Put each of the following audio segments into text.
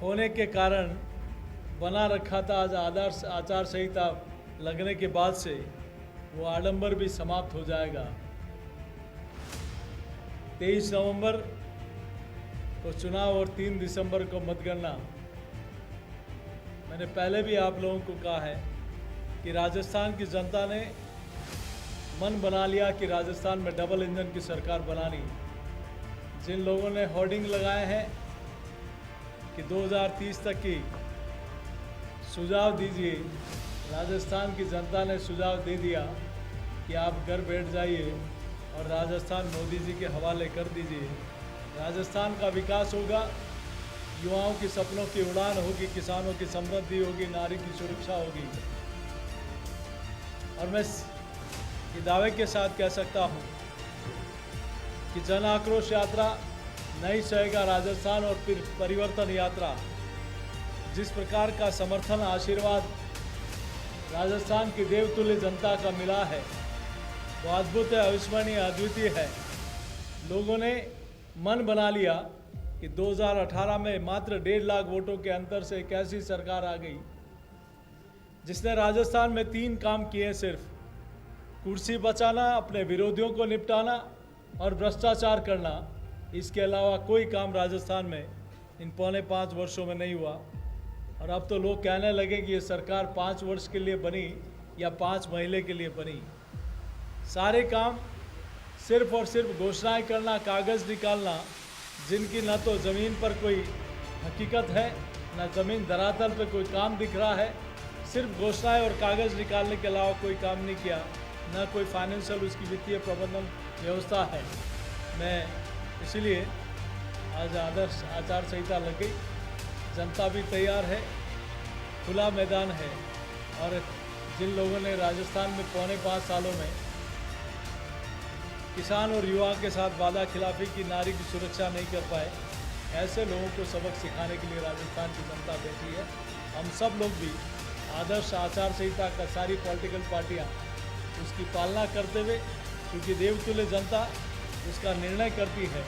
होने के कारण बना रखा था। आज आदर्श आचार संहिता लगने के बाद से वो आडंबर भी समाप्त हो जाएगा। 23 नवंबर को चुनाव और 3 दिसंबर को मतगणना। मैंने पहले भी आप लोगों को कहा है कि राजस्थान की जनता ने मन बना लिया कि राजस्थान में डबल इंजन की सरकार बनानी। जिन लोगों ने होर्डिंग लगाए हैं कि 2030 तक की सुझाव दीजिए, राजस्थान की जनता ने सुझाव दे दिया कि आप घर बैठ जाइए और राजस्थान मोदी जी के हवाले कर दीजिए। राजस्थान का विकास होगा, युवाओं के सपनों की उड़ान होगी, किसानों की समृद्धि होगी, नारी की सुरक्षा होगी। और मैं ये दावे के साथ कह सकता हूँ कि जन आक्रोश यात्रा नहीं सहेगा राजस्थान और फिर परिवर्तन यात्रा। जिस प्रकार का समर्थन आशीर्वाद राजस्थान की देवतुल्य जनता का मिला है वो अद्भुत है, अविस्मरणीय, अद्वितीय है। लोगों ने मन बना लिया कि 2018 में मात्र 1.5 लाख वोटों के अंतर से एक ऐसी सरकार आ गई जिसने राजस्थान में 3 काम किए, सिर्फ कुर्सी बचाना, अपने विरोधियों को निपटाना और भ्रष्टाचार करना। इसके अलावा कोई काम राजस्थान में इन 4.25 वर्षों में नहीं हुआ। और अब तो लोग कहने लगे कि ये सरकार 5 वर्ष के लिए बनी या 5 महीने के लिए बनी। सारे काम सिर्फ और सिर्फ घोषणाएं करना, कागज़ निकालना, जिनकी न तो ज़मीन पर कोई हकीकत है, न ज़मीन धरातल पर कोई काम दिख रहा है। सिर्फ घोषणाएं और कागज़ निकालने के अलावा कोई काम नहीं किया, न कोई फाइनेंशियल उसकी वित्तीय प्रबंधन व्यवस्था है। मैं इसलिए आज आदर्श आचार संहिता लग गई, जनता भी तैयार है, खुला मैदान है। और जिन लोगों ने राजस्थान में 4.25 सालों में किसान और युवा के साथ वादा खिलाफी की, नारी की सुरक्षा नहीं कर पाए, ऐसे लोगों को सबक सिखाने के लिए राजस्थान की जनता बैठी है। हम सब लोग भी आदर्श आचार संहिता का सारी पॉलिटिकल पार्टियां उसकी पालना करते हुए, क्योंकि देवतुल्य जनता उसका निर्णय करती है।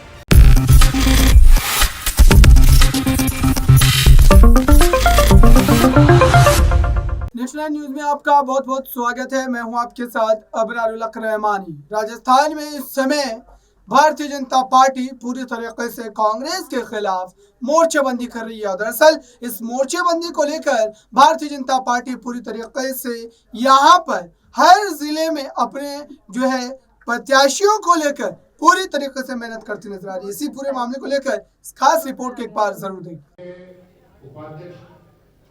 नेशनल न्यूज में आपका बहुत बहुत स्वागत है। मैं हूं आपके साथ अबरारुल हक रहमानी। राजस्थान में इस समय भारतीय जनता पार्टी पूरी तरीके से कांग्रेस के खिलाफ मोर्चेबंदी कर रही है। दरअसल इस मोर्चेबंदी को लेकर भारतीय जनता पार्टी पूरी तरीके से यहाँ पर हर जिले में अपने जो है प्रत्याशियों को लेकर पूरी तरीके से मेहनत करती नजर आ रही है। इसी पूरे मामले को लेकर खास रिपोर्ट के एक बार जरूर देखें। उपाध्यक्ष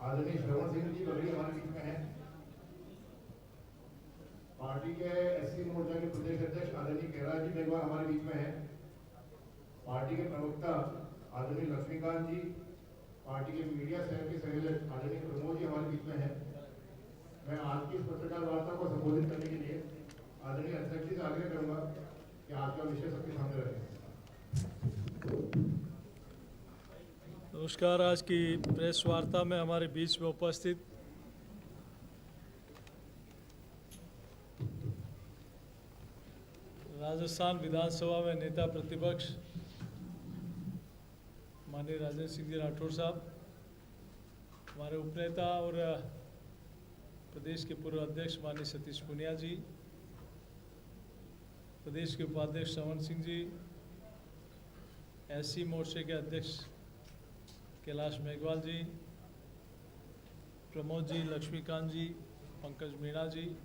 आदरणीय श्रवण सिंह जी बगड़ी हमारे बीच में हैं। पार्टी के एससी मोर्चा के प्रदेश अध्यक्ष आदरणीय कैलाश जी मेघवाल हमारे बीच में हैं। पार्टी के प्रवक्ता आदरणीय लक्ष्मीकांत जी, पार्टी के मीडिया सेल के संयोजक आदरणीय प्रमोद जी हमारे बीच में हैं। मैं आज की इस पत्रकार वार्ता को संबोधित करने के लिए आदरणीय अध्यक्ष जी से आग्रह करूंगा कि आज का विषय सबके सामने रखें। नमस्कार। आज की प्रेस वार्ता में हमारे बीच में उपस्थित राजस्थान विधानसभा में नेता प्रतिपक्ष माननीय राजेंद्र सिंह जी राठौर साहब, हमारे उपनेता और प्रदेश के पूर्व अध्यक्ष माननीय सतीश पुनिया जी, प्रदेश के उपाध्यक्ष श्रवण सिंह जी, एससी मोर्चे के अध्यक्ष कैलाश मेघवाल जी, प्रमोद जी, लक्ष्मीकांत जी, पंकज मीणा जी,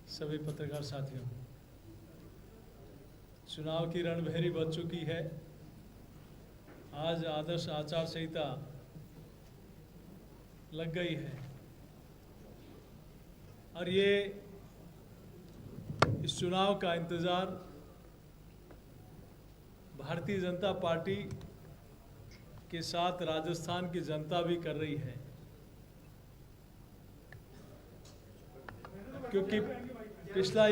सभी पत्रकार साथियों, चुनाव की रणभेरी बज चुकी है। आज आदर्श आचार संहिता लग गई है और ये इस चुनाव का इंतज़ार भारतीय जनता पार्टी के साथ राजस्थान की जनता भी कर रही है, क्योंकि पिछला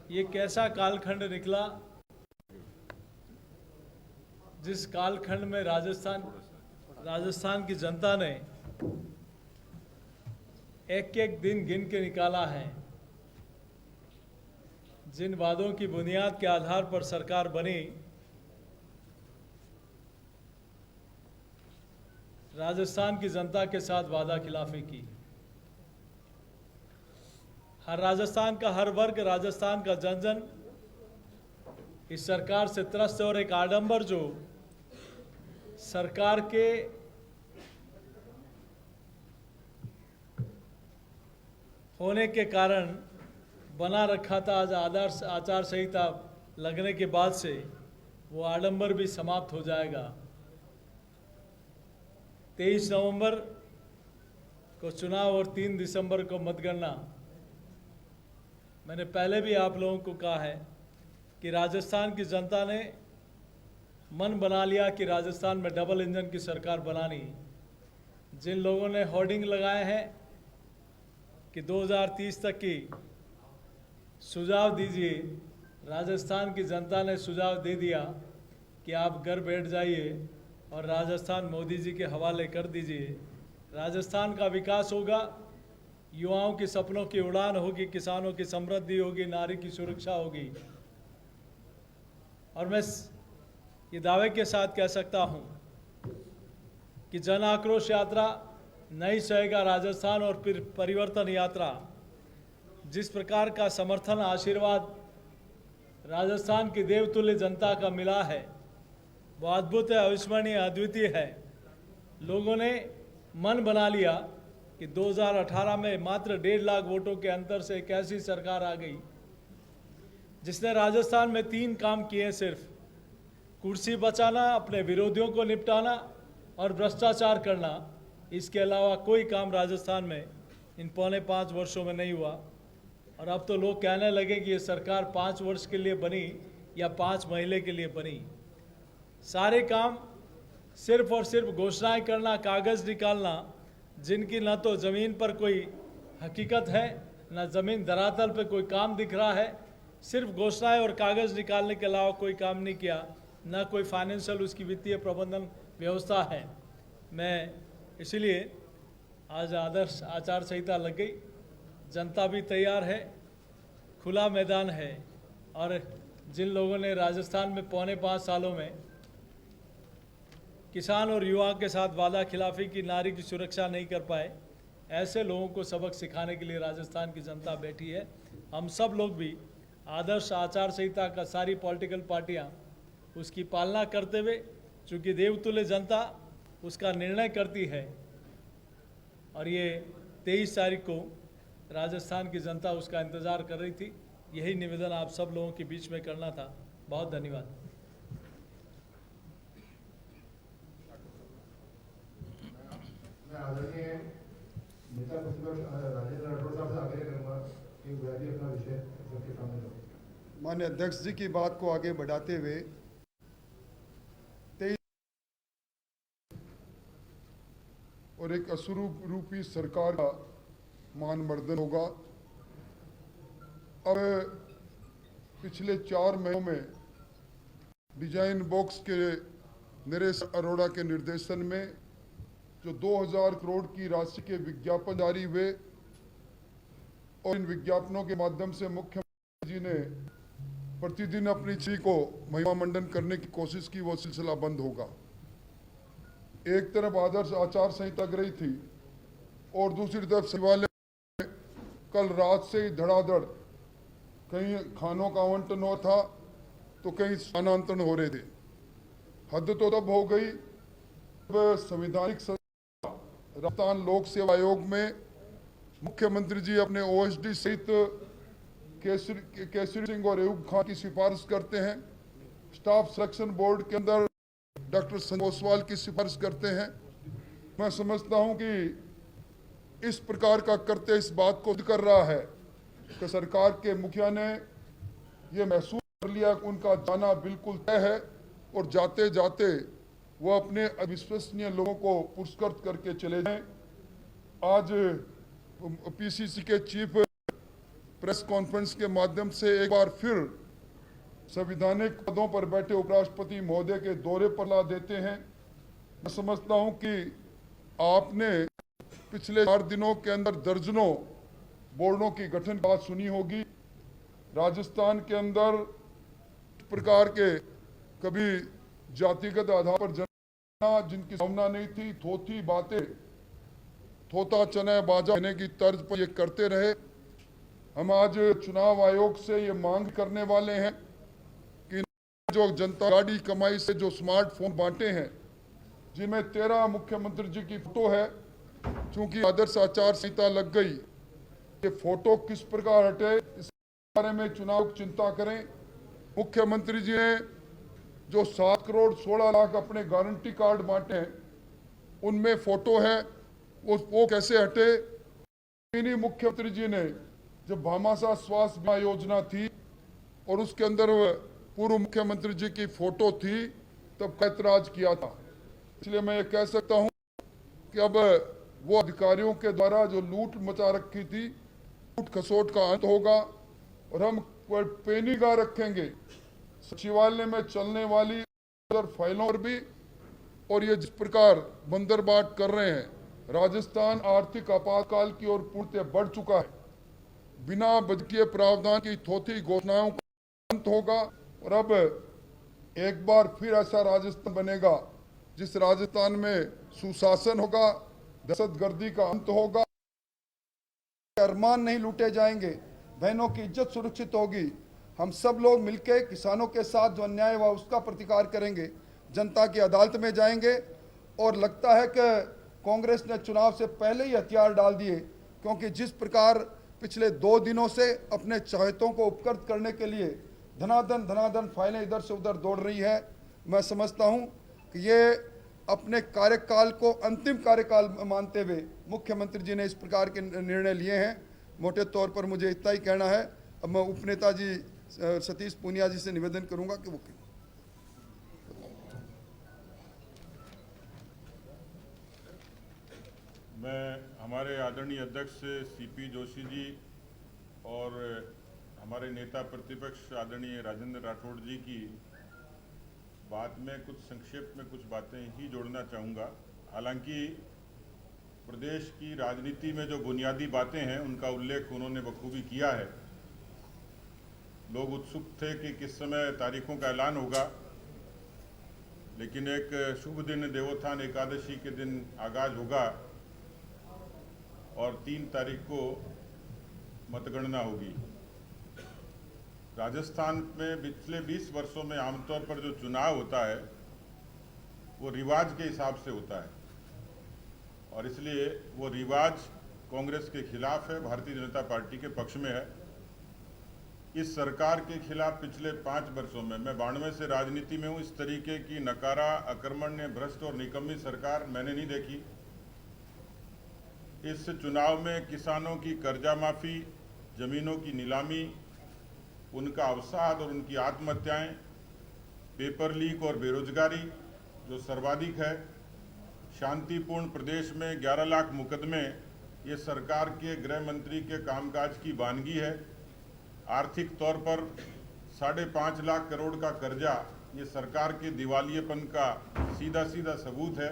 ये कैसा कालखंड निकला जिस कालखंड में राजस्थान की जनता ने एक एक दिन गिन के निकाला है। जिन वादों की बुनियाद के आधार पर सरकार बनी, राजस्थान की जनता के साथ वादा खिलाफी की। हर राजस्थान का हर वर्ग, राजस्थान का जन जन इस सरकार से त्रस्त है और एक आडंबर जो सरकार के होने के कारण बना रखा था, आज आदर्श आचार संहिता लगने के बाद से वो आडंबर भी समाप्त हो जाएगा। 23 नवंबर को चुनाव और 3 दिसंबर को मतगणना। मैंने पहले भी आप लोगों को कहा है कि राजस्थान की जनता ने मन बना लिया कि राजस्थान में डबल इंजन की सरकार बनानी। जिन लोगों ने होर्डिंग लगाए हैं कि 2030 तक की सुझाव दीजिए, राजस्थान की जनता ने सुझाव दे दिया कि आप घर बैठ जाइए और राजस्थान मोदी जी के हवाले कर दीजिए। राजस्थान का विकास होगा, युवाओं के सपनों की उड़ान होगी, किसानों की समृद्धि होगी, नारी की सुरक्षा होगी। और मैं ये दावे के साथ कह सकता हूं कि जन आक्रोश यात्रा नहीं सहेगा राजस्थान और फिर परिवर्तन यात्रा। जिस प्रकार का समर्थन, आशीर्वाद राजस्थान की देवतुल्य जनता का मिला है वो अद्भुत है, अविस्मरणीय, अद्वितीय है। लोगों ने मन बना लिया कि 2018 में मात्र 1.5 लाख वोटों के अंतर से एक ऐसी सरकार आ गई जिसने राजस्थान में 3 काम किए, सिर्फ कुर्सी बचाना, अपने विरोधियों को निपटाना और भ्रष्टाचार करना। इसके अलावा कोई काम राजस्थान में इन 4.25 वर्षों में नहीं हुआ। और अब तो लोग कहने लगे कि ये सरकार 5 वर्ष के लिए बनी या 5 महीने के लिए बनी। सारे काम सिर्फ और सिर्फ घोषणाएं करना, कागज़ निकालना, जिनकी न तो ज़मीन पर कोई हकीकत है, न ज़मीन धरातल पे कोई काम दिख रहा है। सिर्फ घोषणाएं और कागज़ निकालने के अलावा कोई काम नहीं किया, न कोई फाइनेंशियल उसकी वित्तीय प्रबंधन व्यवस्था है। मैं इसलिए आज आदर्श आचार संहिता लग गई, जनता भी तैयार है, खुला मैदान है। और जिन लोगों ने राजस्थान में 4.25 सालों में किसान और युवा के साथ वादा खिलाफी की, नारी की सुरक्षा नहीं कर पाए, ऐसे लोगों को सबक सिखाने के लिए राजस्थान की जनता बैठी है। हम सब लोग भी आदर्श आचार संहिता का, सारी पॉलिटिकल पार्टियां उसकी पालना करते हुए, चूँकि देवतुल्य जनता उसका निर्णय करती है और ये 23 तारीख को राजस्थान की जनता उसका इंतज़ार कर रही थी। यही निवेदन आप सब लोगों के बीच में करना था। बहुत धन्यवाद। मैं आदरणीय नेता प्रतिपक्ष राजेंद्र राठौड़ साहब से आग्रह करूंगा कि वह भी अपना विषय सबके सामने रखें। माननीय अध्यक्ष जी की बात को आगे बढ़ाते हुए 23 और एक असुरूपी सरकार का मानमर्दन होगा। अब पिछले 4 महीनों में डिजाइन बॉक्स के नरेश अरोड़ा के निर्देशन में जो 2000 करोड़ की राशि के विज्ञापन जारी हुए और इन विज्ञापनों के माध्यम से मुख्यमंत्री जी ने प्रतिदिन अपनी छवि को महिमा मंडन करने की कोशिश की, वो सिलसिला बंद होगा। एक तरफ आदर्श आचार संहिता लग रही थी और दूसरी तरफ सचिवालय में कल रात से ही धड़ाधड़ कहीं खानों का आवंटन हुआ था तो कहीं स्थानांतरण हो रहे थे। हद तो तब हो गई जब संवैधानिक राजस्थान लोक सेवा आयोग में मुख्यमंत्री जी अपने ओएसडी सहित केसरी सिंह और अयूब खान की सिफारिश करते हैं। स्टाफ सिलेक्शन बोर्ड के अंदर डॉक्टर संजय ओसवाल की सिफारिश करते हैं। मैं समझता हूं कि इस प्रकार का करते इस बात को कर रहा है कि सरकार के मुखिया ने यह महसूस कर लिया कि उनका जाना बिल्कुल तय है और जाते जाते वो अपने अविश्वसनीय लोगों को पुरस्कृत करके चले जाएं। आज पीसीसी के चीफ प्रेस कॉन्फ्रेंस के माध्यम से एक बार फिर संवैधानिक पदों पर बैठे उपराष्ट्रपति महोदय के दौरे पर ला देते हैं। मैं समझता हूं कि आपने पिछले 4 दिनों के अंदर दर्जनों बोर्डों की गठन की बात सुनी होगी। राजस्थान के अंदर इस प्रकार के कभी जातिगत आधार पर जिनकी भावना नहीं थी, थोथी बातें, थोता चने बाजा कहने की तर्ज पर ये करते रहे। हम आज चुनाव आयोग से ये मांग करने वाले हैं कि जो जनता गाड़ी कमाई से जो स्मार्टफोन बांटे हैं, जिनमें 13 मुख्यमंत्री जी की फोटो है, चूंकि आदर्श आचार संहिता लग गई, ये फोटो किस प्रकार हटे इस बारे में चुनाव चिंता करें। मुख्यमंत्री जी ने जो 7 करोड़ 16 लाख अपने गारंटी कार्ड बांटे हैं, उनमें फोटो है, वो कैसे हटे। इन्हीं मुख्यमंत्री जी ने जब भामाशाह स्वास्थ्य बीमा योजना थी और उसके अंदर पूर्व मुख्यमंत्री जी की फोटो थी, तब ऐतराज किया था। इसलिए मैं ये कह सकता हूं कि अब वो अधिकारियों के द्वारा जो लूट मचा रखी थी, लूट खसोट का अंत होगा और हम पे निगाह रखेंगे सचिवालय में चलने वाली फाइलों पर भी। और ये जिस प्रकार बंदरबाट कर रहे हैं, राजस्थान आर्थिक आपातकाल की ओर पूर्णतः बढ़ चुका है। बिना बजटीय प्रावधान की थोथी घोषणाओं का अंत होगा और अब एक बार फिर ऐसा राजस्थान बनेगा जिस राजस्थान में सुशासन होगा, दहशतगर्दी का अंत होगा, अरमान नहीं लूटे जाएंगे, बहनों की इज्जत सुरक्षित होगी। हम सब लोग मिलकर किसानों के साथ जो अन्याय हुआ उसका प्रतिकार करेंगे, जनता की अदालत में जाएंगे। और लगता है कि कांग्रेस ने चुनाव से पहले ही हथियार डाल दिए, क्योंकि जिस प्रकार पिछले 2 दिनों से अपने चाहतों को उपकृत करने के लिए धनाधन फाइलें इधर से उधर दौड़ रही है, मैं समझता हूं कि ये अपने कार्यकाल को अंतिम कार्यकाल मानते हुए मुख्यमंत्री जी ने इस प्रकार के निर्णय लिए हैं। मोटे तौर पर मुझे इतना ही कहना है। अब मैं उपनेता जी सतीश पूनिया जी से निवेदन करूंगा कि वो मैं हमारे आदरणीय अध्यक्ष सीपी जोशी जी और हमारे नेता प्रतिपक्ष आदरणीय राजेंद्र राठौड़ जी की बात में कुछ संक्षेप में कुछ बातें ही जोड़ना चाहूँगा। हालांकि प्रदेश की राजनीति में जो बुनियादी बातें हैं उनका उल्लेख उन्होंने बखूबी किया है। लोग उत्सुक थे कि किस समय तारीखों का ऐलान होगा, लेकिन एक शुभ दिन देवोत्थान एकादशी के दिन आगाज होगा और 3 तारीख को मतगणना होगी। राजस्थान में पिछले 20 वर्षों में आमतौर पर जो चुनाव होता है वो रिवाज के हिसाब से होता है और इसलिए वो रिवाज कांग्रेस के खिलाफ है, भारतीय जनता पार्टी के पक्ष में है। इस सरकार के खिलाफ पिछले 5 वर्षों में, मैं 92 से राजनीति में हूँ, इस तरीके की नकारा, अकर्मण्य, भ्रष्ट और निकम्मी सरकार मैंने नहीं देखी। इस चुनाव में किसानों की कर्जा माफी, जमीनों की नीलामी, उनका अवसाद और उनकी आत्महत्याएं, पेपर लीक और बेरोजगारी जो सर्वाधिक है, शांतिपूर्ण प्रदेश में 11 लाख मुकदमे, ये सरकार के गृह मंत्री के कामकाज की वानगी है। आर्थिक तौर पर 5.5 लाख करोड़ का कर्जा, ये सरकार के दिवालियेपन का सीधा सीधा सबूत है।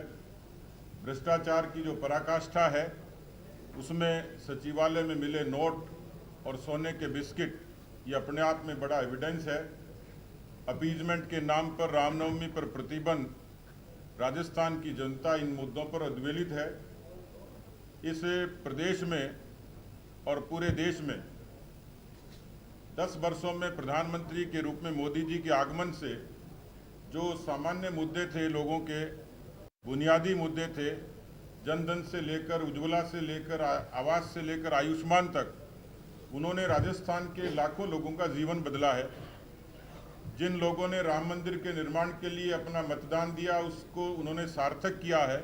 भ्रष्टाचार की जो पराकाष्ठा है उसमें सचिवालय में मिले नोट और सोने के बिस्किट, ये अपने आप में बड़ा एविडेंस है। अपीजमेंट के नाम पर रामनवमी पर प्रतिबंध, राजस्थान की जनता इन मुद्दों पर उद्वेलित है। इस प्रदेश में और पूरे देश में 10 वर्षों में प्रधानमंत्री के रूप में मोदी जी के आगमन से जो सामान्य मुद्दे थे, लोगों के बुनियादी मुद्दे थे, जनधन से लेकर उज्ज्वला से लेकर आवास से लेकर आयुष्मान तक, उन्होंने राजस्थान के लाखों लोगों का जीवन बदला है। जिन लोगों ने राम मंदिर के निर्माण के लिए अपना मतदान दिया उसको उन्होंने सार्थक किया है।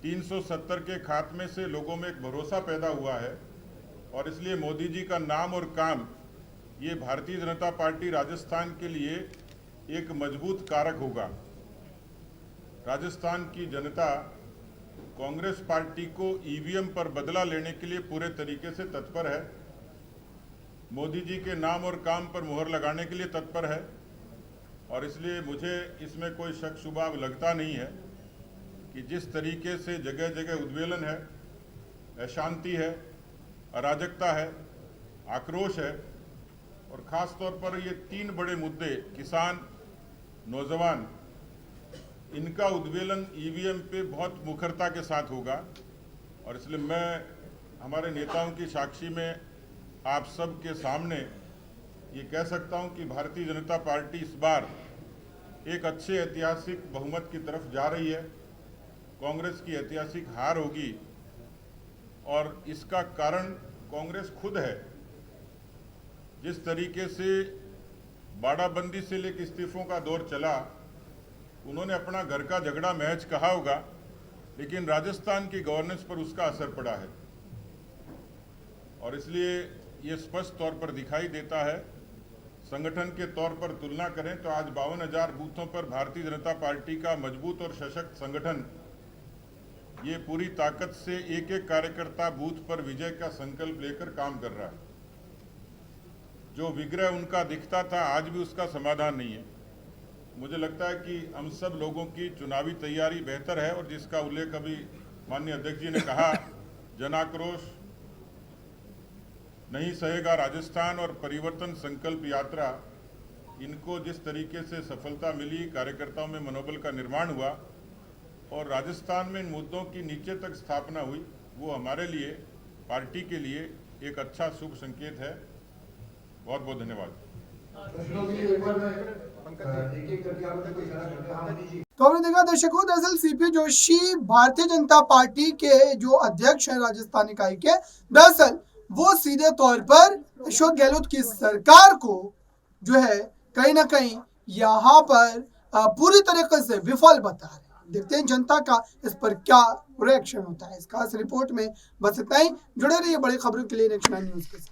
370 के खात्मे से लोगों में एक भरोसा पैदा हुआ है और इसलिए मोदी जी का नाम और काम, ये भारतीय जनता पार्टी राजस्थान के लिए एक मजबूत कारक होगा। राजस्थान की जनता कांग्रेस पार्टी को ईवीएम पर बदला लेने के लिए पूरे तरीके से तत्पर है, मोदी जी के नाम और काम पर मुहर लगाने के लिए तत्पर है और इसलिए मुझे इसमें कोई शक शुबा लगता नहीं है कि जिस तरीके से जगह जगह उद्वेलन है, अशांति है, अराजकता है, आक्रोश है और ख़ास तौर पर ये 3 बड़े मुद्दे, किसान, नौजवान, इनका उद्वेलन ईवीएम पे बहुत मुखरता के साथ होगा और इसलिए मैं हमारे नेताओं की साक्षी में आप सब के सामने ये कह सकता हूं कि भारतीय जनता पार्टी इस बार एक अच्छे ऐतिहासिक बहुमत की तरफ जा रही है। कांग्रेस की ऐतिहासिक हार होगी और इसका कारण कांग्रेस खुद है। जिस तरीके से बाड़ाबंदी से लेकर इस्तीफों का दौर चला, उन्होंने अपना घर का झगड़ा मैच कहा होगा, लेकिन राजस्थान की गवर्नेंस पर उसका असर पड़ा है और इसलिए ये स्पष्ट तौर पर दिखाई देता है। संगठन के तौर पर तुलना करें तो आज 52,000 बूथों पर भारतीय जनता पार्टी का मजबूत और सशक्त संगठन ये पूरी ताकत से एक एक कार्यकर्ता बूथ पर विजय का संकल्प लेकर काम कर रहा है। जो विग्रह उनका दिखता था, आज भी उसका समाधान नहीं है। मुझे लगता है कि हम सब लोगों की चुनावी तैयारी बेहतर है और जिसका उल्लेख अभी माननीय अध्यक्ष जी ने कहा, जनाक्रोश नहीं सहेगा राजस्थान और परिवर्तन संकल्प यात्रा, इनको जिस तरीके से सफलता मिली, कार्यकर्ताओं में मनोबल का निर्माण हुआ और राजस्थान में इन मुद्दों की नीचे तक स्थापना हुई, वो हमारे लिए, पार्टी के लिए एक अच्छा शुभ संकेत है। बहुत बहुत धन्यवाद। तो आपने देखा दर्शकों, दरअसल सीपी जोशी भारतीय जनता पार्टी के जो अध्यक्ष हैं राजस्थान इकाई के, दरअसल वो सीधे तौर पर अशोक गहलोत की सरकार को जो है कहीं ना कहीं यहाँ पर पूरी तरीके से विफल बता रहे हैं। देखते हैं जनता का इस पर क्या रिएक्शन होता है। इस खास रिपोर्ट में बस इतना ही। जुड़े रहिए बड़ी खबरों के लिए नेक्स्ट 9 न्यूज़ के साथ।